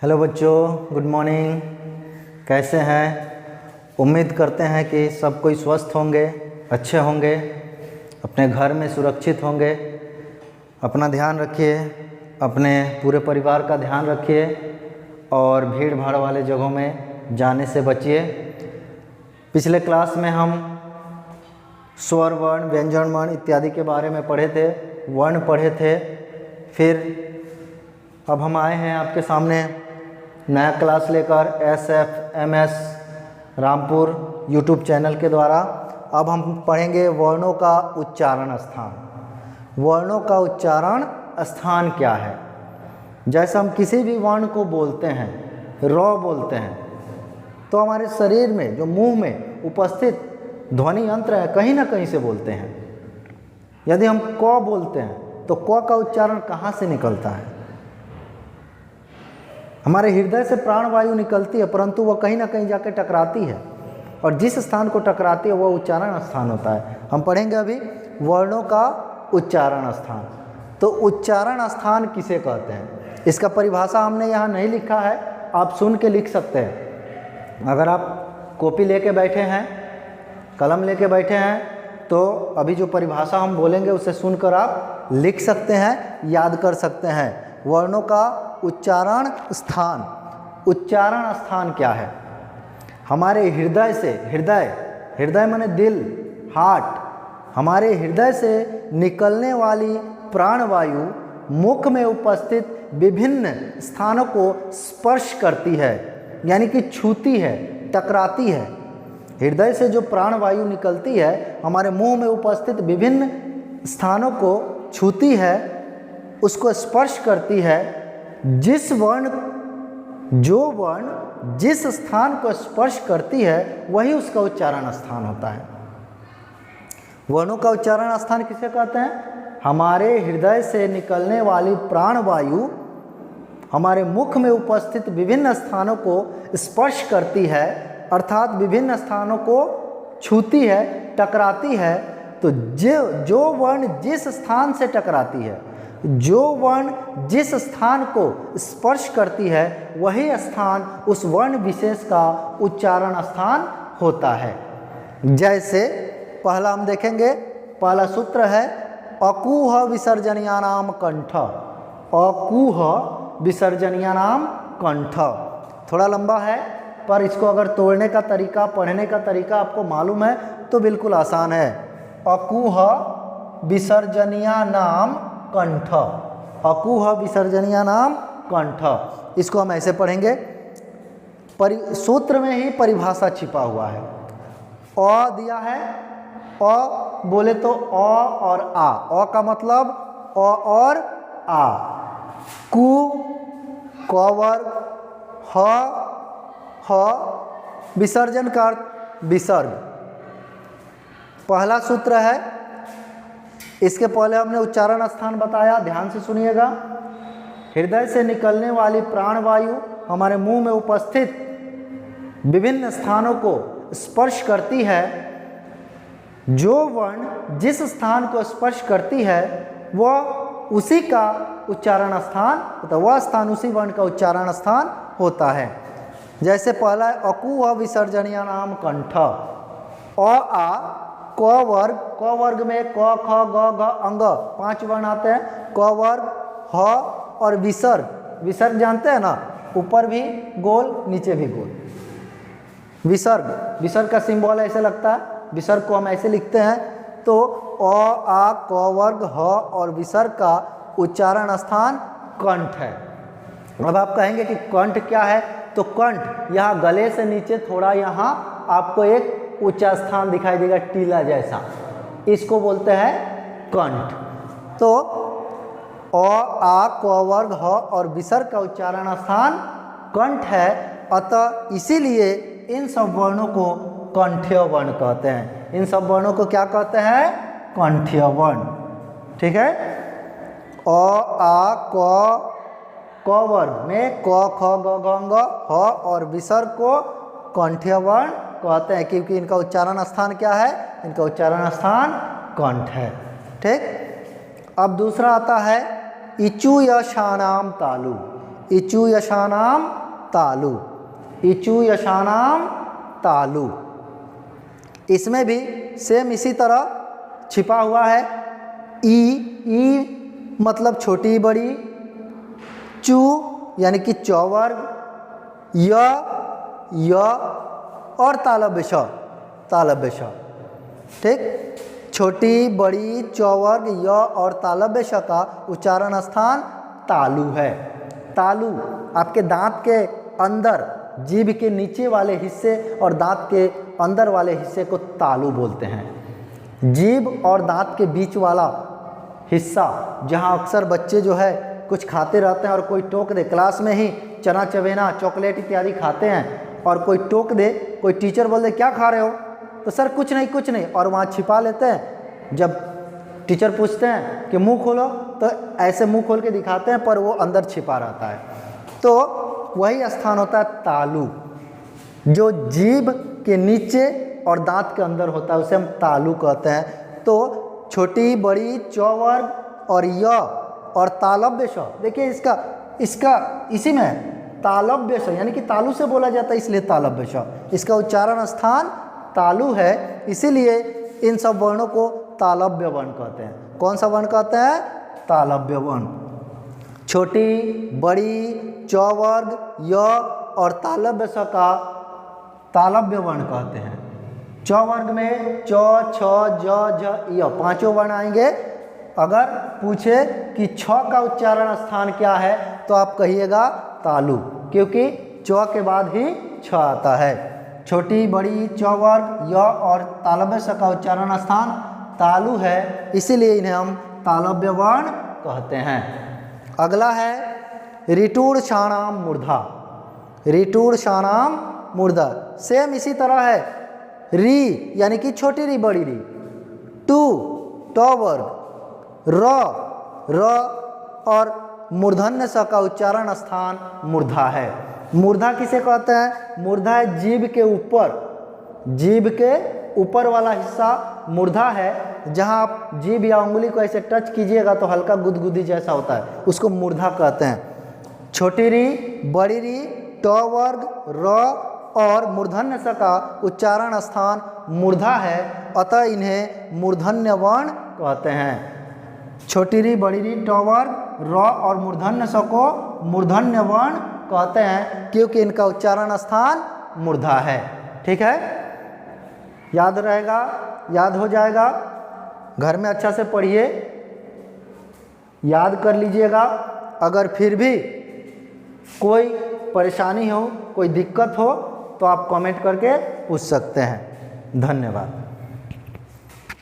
Hello बच्चों, good morning. कैसे हैं? उम्मीद करते हैं कि सब कोई स्वस्थ होंगे, अच्छे होंगे, अपने घर में सुरक्षित होंगे। अपना ध्यान रखिए, अपने पूरे परिवार का ध्यान रखिए और भीड़ भाड़ वाले जगहों में जाने से बचिए। पिछले क्लास में हम स्वर वर्ण, व्यंजन वर्ण इत्यादि के बारे में पढ़े थे, वर्ण पढ़े थे। फिर अब हम आए हैं आपके सामने नया क्लास लेकर SFMS रामपुर यूट्यूब चैनल के द्वारा। अब हम पढ़ेंगे वर्णों का उच्चारण स्थान। वर्णों का उच्चारण स्थान क्या है? जैसे हम किसी भी वर्ण को बोलते हैं, र बोलते हैं, तो हमारे शरीर में जो मुंह में उपस्थित ध्वनि यंत्र है कहीं ना कहीं से बोलते हैं। यदि हम क बोलते हैं तो क का उच्चारण कहाँ से निकलता है? हमारे हृदय से प्राणवायु निकलती है, परंतु वह कहीं ना कहीं जाकर टकराती है और जिस स्थान को टकराती है वह उच्चारण स्थान होता है। हम पढ़ेंगे अभी वर्णों का उच्चारण स्थान। तो उच्चारण स्थान किसे कहते हैं, इसका परिभाषा हमने यहाँ नहीं लिखा है, आप सुन के लिख सकते हैं। अगर आप कॉपी लेके बैठे हैं, कलम लेके बैठे हैं, तो अभी जो परिभाषा हम बोलेंगे उसे सुनकर आप लिख सकते हैं, याद कर सकते हैं। वर्णों का उच्चारण स्थान। उच्चारण स्थान क्या है? हमारे हृदय से, हृदय माने दिल, हार्ट, हमारे हृदय से निकलने वाली प्राणवायु मुख में उपस्थित विभिन्न स्थानों को स्पर्श करती है, यानी कि छूती है, टकराती है। हृदय से जो प्राणवायु निकलती है हमारे मुंह में उपस्थित विभिन्न स्थानों को छूती है, उसको स्पर्श करती है। जो वर्ण जिस स्थान को स्पर्श करती है वही उसका उच्चारण स्थान होता है। वर्णों का उच्चारण स्थान किसे कहते हैं? हमारे हृदय से निकलने वाली प्राणवायु हमारे मुख में उपस्थित विभिन्न स्थानों को स्पर्श करती है, अर्थात विभिन्न स्थानों को छूती है, टकराती है। तो जो वर्ण जिस स्थान से टकराती है, जो वर्ण जिस स्थान को स्पर्श करती है वही स्थान उस वर्ण विशेष का उच्चारण स्थान होता है। जैसे पहला हम देखेंगे, पहला सूत्र है अकूह विसर्जनीयानाम कंठ। अकूह विसर्जनीयानाम कंठ थोड़ा लंबा है, पर इसको अगर तोड़ने का तरीका, पढ़ने का तरीका आपको मालूम है तो बिल्कुल आसान है। अकूह विसर्जनीयानाम कंठ, अकूह विसर्जनीयानाम कंठ। इसको हम ऐसे पढ़ेंगे, सूत्र में ही परिभाषा छिपा हुआ है। अ दिया है, अ बोले तो अ और आ, अ का मतलब अ और आ। कु, क वर्ग, ह, विसर्जन का अर्थ विसर्ग। पहला सूत्र है, इसके पहले हमने उच्चारण स्थान बताया, ध्यान से सुनिएगा। हृदय से निकलने वाली प्राणवायु हमारे मुंह में उपस्थित विभिन्न स्थानों को स्पर्श करती है। जो वर्ण जिस स्थान को स्पर्श करती है वह उसी का उच्चारण स्थान होता है, वह स्थान उसी वर्ण का उच्चारण स्थान होता है। जैसे पहला है अकूह विसर्जनीयानाम कंठ। अ आ क वर्ग, क वर्ग में क ख ग घ अंग 5 वर्ण आते हैं। क वर्ग, ह और विसर्ग। विसर्ग जानते हैं ना, ऊपर भी गोल नीचे भी गोल। विसर्ग, विसर्ग का सिंबल ऐसे लगता है, विसर्ग को हम ऐसे लिखते हैं। तो अ आ क वर्ग, ह और विसर्ग का उच्चारण स्थान कंठ है। अब आप कहेंगे कि कंठ क्या है? तो कंठ यहाँ गले से नीचे थोड़ा यहाँ आपको एक ऊंचा स्थान दिखाई देगा, टीला जैसा, इसको बोलते हैं कंठ। तो अ आ क वर्ग, ह और विसर्ग का उच्चारण स्थान कंठ है। अतः इसीलिए इन सब वर्णों को कंठीय वर्ण कहते हैं। इन सब वर्णों को क्या कहते हैं? कंठीय वर्ण। ठीक है। अ आ क वर्ग में क ख ग घ अंग, ह और विसर्ग को कंठीय वर्ण कहते हैं, क्योंकि इनका उच्चारण स्थान क्या है? इनका उच्चारण स्थान कंठ है। ठीक। अब दूसरा आता है इचु यशानाम तालु। इचु यशानाम तालु, इचु यशानाम तालु। इसमें भी सेम इसी तरह छिपा हुआ है। ई मतलब छोटी बड़ी, चू यानी कि चौवर्ग, य और तालव्य श, तालव्य श। ठीक, छोटी बड़ी चौवर्ग य और तालव्य श का उच्चारण स्थान तालु है। तालु आपके दांत के अंदर, जीभ के नीचे वाले हिस्से और दांत के अंदर वाले हिस्से को तालु बोलते हैं। जीभ और दांत के बीच वाला हिस्सा, जहां अक्सर बच्चे जो है कुछ खाते रहते हैं और कोई टोक दे, क्लास में ही चना चबेना चॉकलेट इत्यादि खाते हैं और कोई टोक दे, कोई टीचर बोल दे क्या खा रहे हो, तो सर कुछ नहीं, और वहाँ छिपा लेते हैं। जब टीचर पूछते हैं कि मुंह खोलो तो ऐसे मुंह खोल के दिखाते हैं, पर वो अंदर छिपा रहता है। तो वही स्थान होता है तालु, जो जीभ के नीचे और दांत के अंदर होता है, उसे हम तालु कहते हैं। तो छोटी बड़ी चौवर्ग और य और तालव्य श, देखिए इसका इसी में तालव्य श यानी कि तालु से बोला जाता है, इसलिए तालव्य श, इसका उच्चारण स्थान तालु है, इसीलिए इन सब वर्णों को तालव्य वर्ण कहते हैं। कौन सा वर्ण कहते हैं? तालव्य वर्ण। छोटी बड़ी चौवर्ग य और तालव्य श का तालव्य वर्ण कहते हैं। चौवर्ग में च, छ, ज, झ, य पांचों वर्ण आएंगे। अगर पूछे कि छ का उच्चारण स्थान क्या है तो आप कहिएगा तालु, क्योंकि च के बाद ही छ आता है। छोटी बड़ी चौवर्ग य और तालव्य श का उच्चारण स्थान तालु है, इसीलिए इन्हें हम तालव्य वर्ण कहते हैं। अगला है ऋटूढ़ षाणाम मूर्धा। ऋटूढ़ षाणाम मूर्धा सेम इसी तरह है। री यानी कि छोटी री बड़ी री, टू टॉवर्ग, र और मूर्धन्य स का उच्चारण स्थान मूर्धा है। मूर्धा किसे कहते हैं? मूर्धा है जीभ के ऊपर, जीभ के ऊपर वाला हिस्सा मूर्धा है। जहां आप जीभ या उंगली को ऐसे टच कीजिएगा तो हल्का गुदगुदी जैसा होता है, उसको मूर्धा कहते हैं। छोटी री बड़ी री टॉवर्ग र और मूर्धन्य स का उच्चारण स्थान मूर्धा है, अतः इन्हें मूर्धन्य वर्ण कहते हैं। छोटी री बड़ी री टॉवर्ग र और मूर्धन्य स को मूर्धन्य वर्ण कहते हैं, क्योंकि इनका उच्चारण स्थान मूर्धा है। ठीक है, याद रहेगा, याद हो जाएगा। घर में अच्छा से पढ़िए, याद कर लीजिएगा। अगर फिर भी कोई परेशानी हो, कोई दिक्कत हो तो आप कमेंट करके पूछ सकते हैं। धन्यवाद।